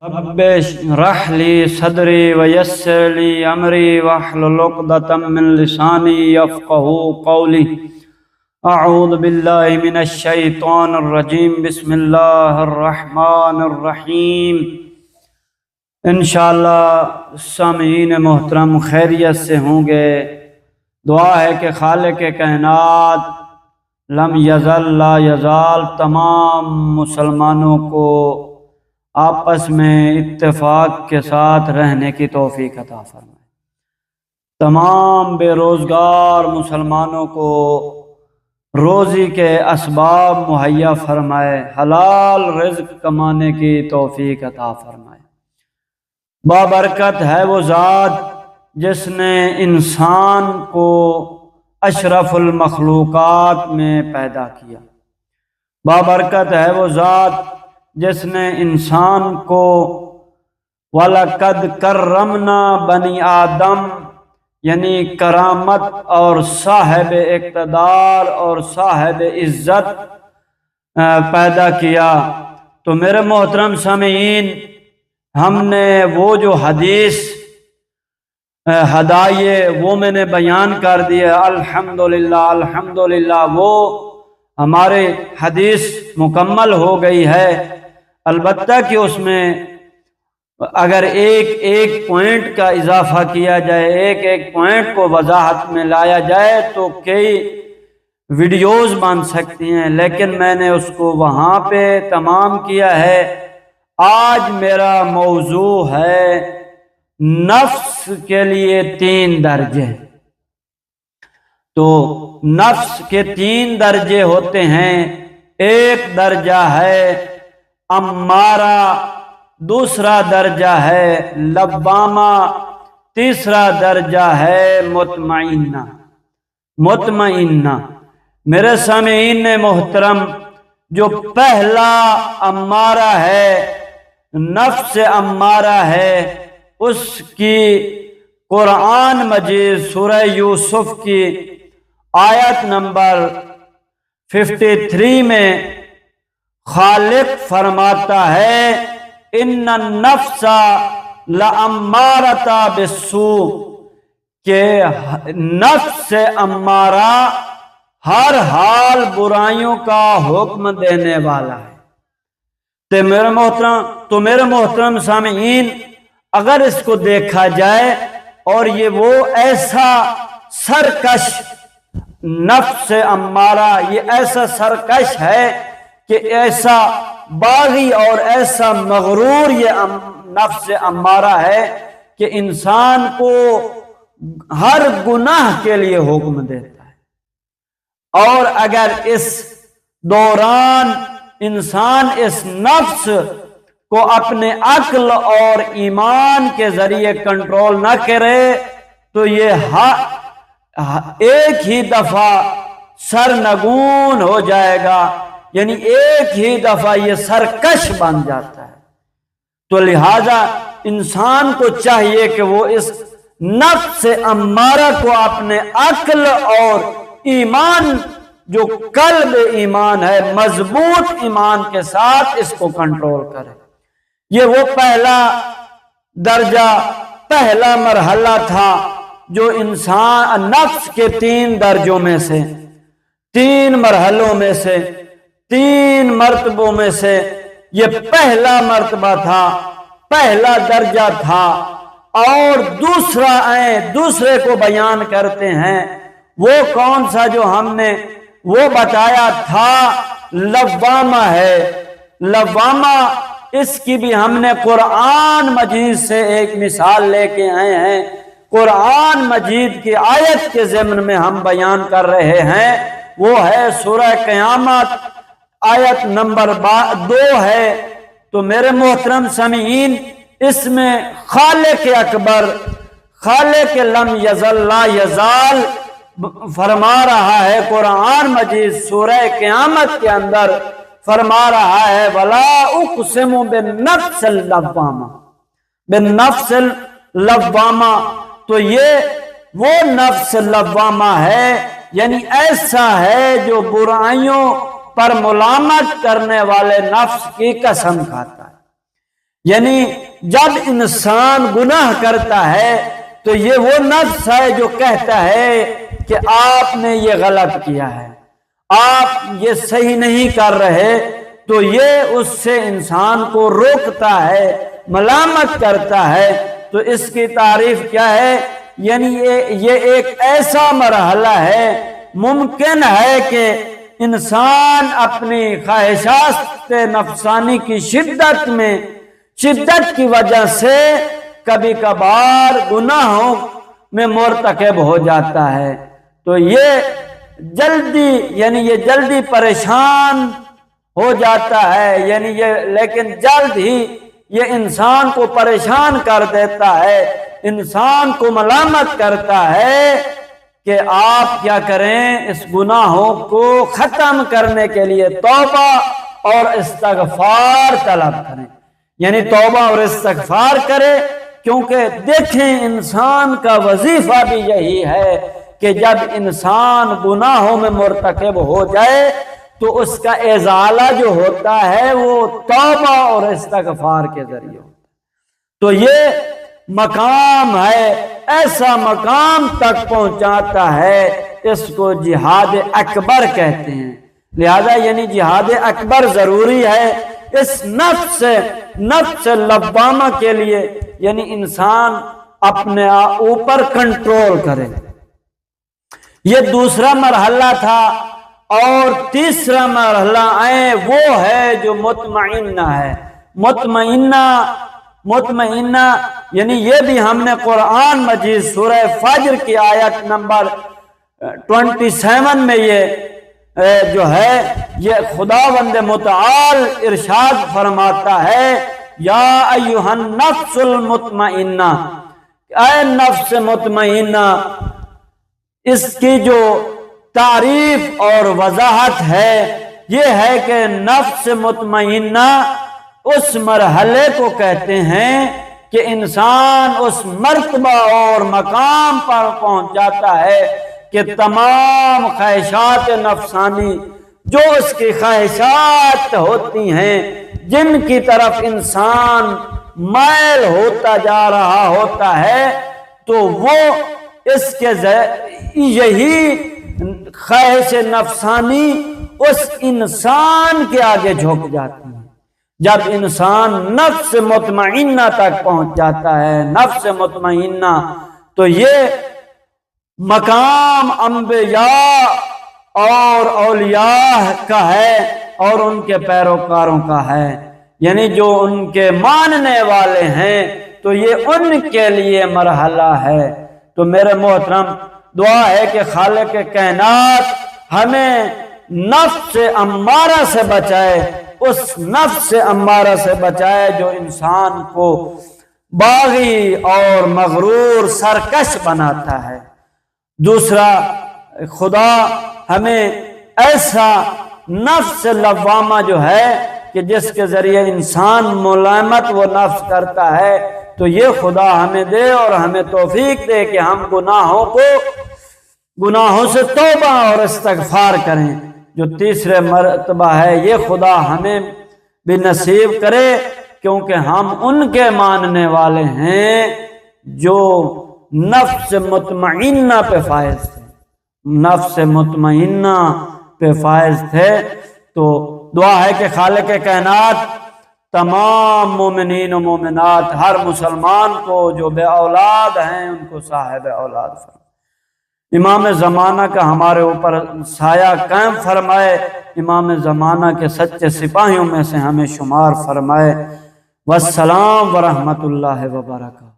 رب اشرح لي صدري ويسر لي أمري واحلل عقدة من لساني يفقهوا قولي أعوذ بالله من الشيطان الرجيم بسم الله الرحمن الرحیم۔ انشاءاللہ سامعین محترم خیریت سے ہوں گے۔ دعا ہے کہ خالق کائنات لم یزل لا یزال تمام مسلمانوں کو آپس میں اتفاق کے ساتھ رہنے کی توفیق عطا فرمائے۔ تمام بے روزگار مسلمانوں کو روزی کے اسباب مہیا فرمائے، حلال رزق کمانے کی توفیق عطا فرمائے۔ بابرکت ہے وہ ذات جس نے انسان کو اشرف المخلوقات میں پیدا کیا۔ بابرکت ہے وہ ذات جس نے انسان کو وَلَقَدْ كَرَّمْنَا بَنِي آدم یعنی کرامت اور صاحب اقتدار اور صاحب عزت پیدا کیا۔ تو میرے محترم سامعین، ہم نے وہ جو حدیث ہدایے وہ میں نے بیان کر دیا، الحمدللہ الحمدللہ، وہ ہمارے حدیث مکمل ہو گئی ہے۔ البتہ کہ اس میں اگر ایک پوائنٹ کا اضافہ کیا جائے، ایک پوائنٹ کو وضاحت میں لایا جائے تو کئی ویڈیوز بن سکتی ہیں، لیکن میں نے اس کو وہاں پہ تمام کیا ہے۔ آج میرا موضوع ہے نفس کے لیے 3 درجے۔ تو نفس کے 3 درجے ہوتے ہیں۔ ایک درجہ ہے امارہ، دوسرا درجہ ہے لوامہ، تیسرا درجہ ہے مطمئنہ۔ مطمئنہ میرے سامعین محترم، جو پہلا امارہ ہے، نفس امارہ ہے، اس کی قرآن مجید سورہ یوسف کی آیت نمبر 53 میں خالق فرماتا ہے ان النفس لامارۃ بالسوء، کہ نفس امارہ ہر حال برائیوں کا حکم دینے والا ہے۔ تو میرے محترم سامعین، اگر اس کو دیکھا جائے اور یہ وہ ایسا سرکش نفس امارہ، یہ ایسا سرکش ہے کہ ایسا باغی اور ایسا مغرور یہ نفس امارہ ہے کہ انسان کو ہر گناہ کے لیے حکم دیتا ہے۔ اور اگر اس دوران انسان اس نفس کو اپنے عقل اور ایمان کے ذریعے کنٹرول نہ کرے تو یہ ایک ہی دفعہ سرنگون ہو جائے گا، یعنی ایک ہی دفعہ یہ سرکش بن جاتا ہے۔ تو لہذا انسان کو چاہیے کہ وہ اس نفس امارہ کو اپنے عقل اور ایمان، جو قلب ایمان ہے، مضبوط ایمان کے ساتھ اس کو کنٹرول کرے۔ یہ وہ پہلا درجہ، پہلا مرحلہ تھا جو انسان نفس کے 3 درجوں میں سے، 3 مرحلوں میں سے، 3 مرتبوں میں سے یہ پہلا مرتبہ تھا، پہلا درجہ تھا۔ اور دوسرے کو بیان کرتے ہیں، وہ کون سا جو ہم نے وہ بتایا تھا، لوامہ ہے۔ لوامہ، اس کی بھی ہم نے قرآن مجید سے ایک مثال لے کے آئے ہیں۔ قرآن مجید کی آیت کے ضمن میں ہم بیان کر رہے ہیں، وہ ہے سورہ قیامت، آیت نمبر 2 ہے۔ تو میرے محترم سامعین، اس میں خالق اکبر، خالق لم یزل لا یزال فرما رہا ہے، قرآن مجید سورہ قیامت کے اندر فرما رہا ہے وَلَا أُقْسِمُ بِالنَّفْسِ اللَّوَّامَةِ، بالنفس اللوامہ۔ تو یہ وہ نفس لوامہ ہے، یعنی ایسا ہے جو برائیوں پر ملامت کرنے والے نفس کی قسم کھاتا ہے۔ یعنی جب انسان گناہ کرتا ہے تو یہ وہ نفس ہے جو کہتا ہے کہ آپ نے یہ غلط کیا ہے، آپ یہ صحیح نہیں کر رہے، تو یہ اس سے انسان کو روکتا ہے، ملامت کرتا ہے۔ تو اس کی تعریف کیا ہے؟ یعنی یہ ایک ایسا مرحلہ ہے، ممکن ہے کہ انسان اپنی خواہشات نفسانی کی شدت کی وجہ سے کبھی کبھار گناہوں میں مرتکب ہو جاتا ہے، تو یہ جلدی پریشان ہو جاتا ہے، لیکن جلد ہی یہ انسان کو پریشان کر دیتا ہے، انسان کو ملامت کرتا ہے کہ آپ کیا کریں، اس گناہوں کو ختم کرنے کے لیے توبہ اور استغفار طلب کریں، یعنی توبہ اور استغفار کرے، کیونکہ دیکھیں انسان کا وظیفہ بھی یہی ہے کہ جب انسان گناہوں میں مرتکب ہو جائے تو اس کا ازالہ جو ہوتا ہے وہ توبہ اور استغفار کے ذریعے ہوتا ہے۔ تو یہ مقام ہے، ایسا مقام تک پہنچاتا ہے، اس کو جہاد اکبر کہتے ہیں۔ لہذا یعنی جہاد اکبر ضروری ہے اس نفس لوامہ کے لیے، یعنی انسان اپنے اوپر کنٹرول کرے۔ یہ دوسرا مرحلہ تھا، اور تیسرا مرحلہ وہ ہے جو مطمئنہ ہے۔ مطمئنہ یعنی یہ بھی ہم نے قرآن مجید سورہ فجر کی آیت نمبر 27 میں یہ جو ہے یہ خداوند متعال ارشاد فرماتا ہے، یا ایھا النفس المطمئنہ، اے نفس مطمئنہ۔ اس کی جو تعریف اور وضاحت ہے یہ ہے کہ نفس مطمئنہ اس مرحلے کو کہتے ہیں کہ انسان اس مرتبہ اور مقام پر پہنچ جاتا ہے کہ تمام خواہشات نفسانی جو اس کی خواہشات ہوتی ہیں، جن کی طرف انسان مائل ہوتا جا رہا ہوتا ہے، تو وہ اس کے یہی خواہش نفسانی اس انسان کے آگے جھک جاتی ہے۔ جب انسان نفس مطمئنہ تک پہنچ جاتا ہے، نفس مطمئنہ، تو یہ مقام انبیاء اور اولیاء کا ہے اور ان کے پیروکاروں کا ہے، یعنی جو ان کے ماننے والے ہیں، تو یہ ان کے لیے مرحلہ ہے۔ تو میرے محترم، دعا ہے کہ خالق کائنات ہمیں نفس امارہ سے بچائے، اس نفس امارہ سے بچائے جو انسان کو باغی اور مغرور سرکش بناتا ہے۔ دوسرا، خدا ہمیں ایسا نفس لوامہ جو ہے کہ جس کے ذریعے انسان ملامت وہ نفس کرتا ہے، تو یہ خدا ہمیں دے اور ہمیں توفیق دے کہ ہم گناہوں سے توبہ اور استغفار کریں۔ جو تیسرے مرتبہ ہے یہ خدا ہمیں بھی نصیب کرے، کیونکہ ہم ان کے ماننے والے ہیں جو نفس مطمئنہ پہ فائز تھے، نفس مطمئنہ پہ فائز تھے۔ تو دعا ہے کہ خالق کائنات تمام مومنین و مومنات، ہر مسلمان کو جو بے اولاد ہیں ان کو صاحب اولاد فرمائے۔ امام زمانہ کا ہمارے اوپر سایہ قائم فرمائے، امام زمانہ کے سچے سپاہیوں میں سے ہمیں شمار فرمائے۔ والسلام ورحمۃ اللہ وبرکاتہ۔